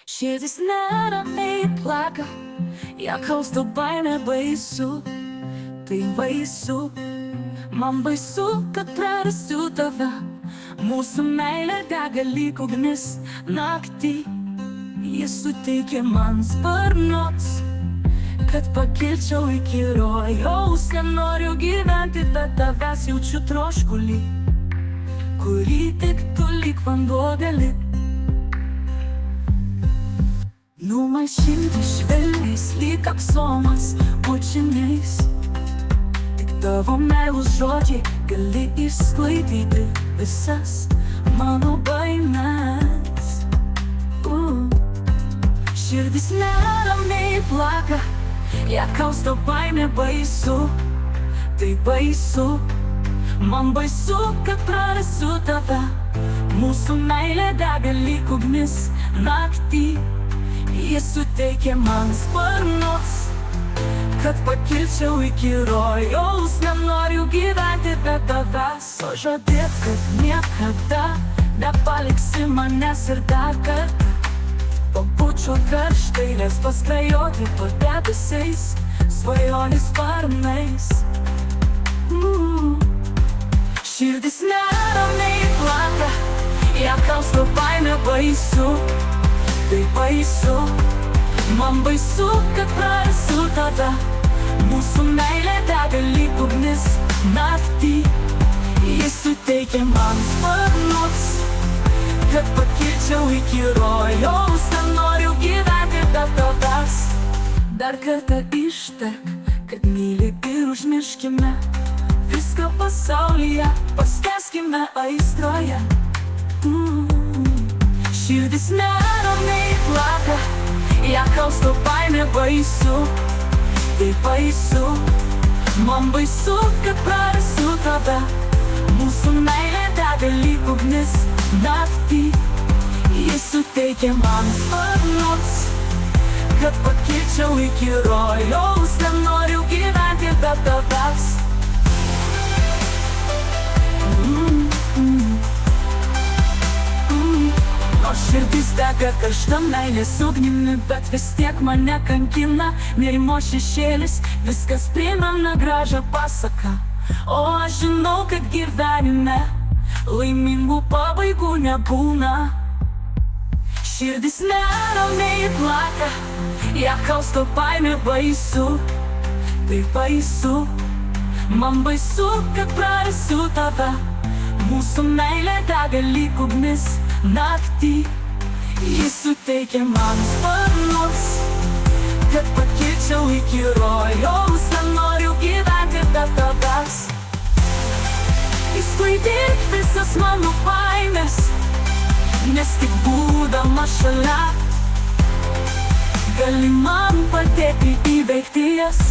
Širdis neramiai plaka, ją kausto baimė baisu. Tai baisu, man baisu, kad prarasiu tave. Mūsų meilė dega lyg ugnis naktį. Jis suteikė man sparnus, kad pakilčiau iki rojaus. Nenoriu gyventi, bet tavęs jaučiu troškulį, kurį tik tu lyg vanduo gali numaišinti švelniais lyg aksomas bučiniais. Tik tavo meilūs žodžiai gali išsklaidyti visas mano baimes. Širdis neramiai plaka, ją kausto baimė baisu. Tai baisu, man baisu, kad prarasiu tave. Mūsų meilė dega lyg ugnis naktį. Jis suteikė man sparnus, kad pakilčiau iki rojaus. Nenoriu gyventi be tavęs, o žadėk, kad niekada nepaliksi manęs ir dar kartą pabučio karštailės paskrajoti po debesiais, svajonės sparnais. Širdis neramiai plaka, ją kausto baimė baisu. Tai baisu, man baisu, kad prarasiu tave. Mūsų meilė dega lyg ugnis naktį. Jis suteikė man sparnus, kad pakilčiau iki rojaus. Nenoriu gyventi be tavęs. Dar kartą ištark, kad myli ir užmirškime viską pasaulyje, paskęskime aistroje. Širdis neramiai plaka, ją kausto baimė baisu. Tai baisu, man baisu, kad prarasiu tave. Mūsų meilė dega lyg ugnis naktį. Jis suteikė man sparnus, kad pakilčiau iki rojaus. Nenoriu gyventi be tavęs. Nors širdis dega karšta meilės ugnimi, bet vis tiek mane kankina nerimo šešėlis. Viskas primena gražią pasaką, o aš žinau, kad gyvenime laimingų pabaigų nebūna. Širdis neramiai plaka, ją kausto baimė baisu. Tai baisu, man baisu, kad prarasiu tave. Mūsų meilė dega lyg ugnis naktį. Jis suteikė man sparnus, kad pakilčiau iki rojaus. Nenoriu gyventi be tavęs. Išsklaidyk visas mano baimės, nes tik būdama šalia gali man padėti įveikti jas.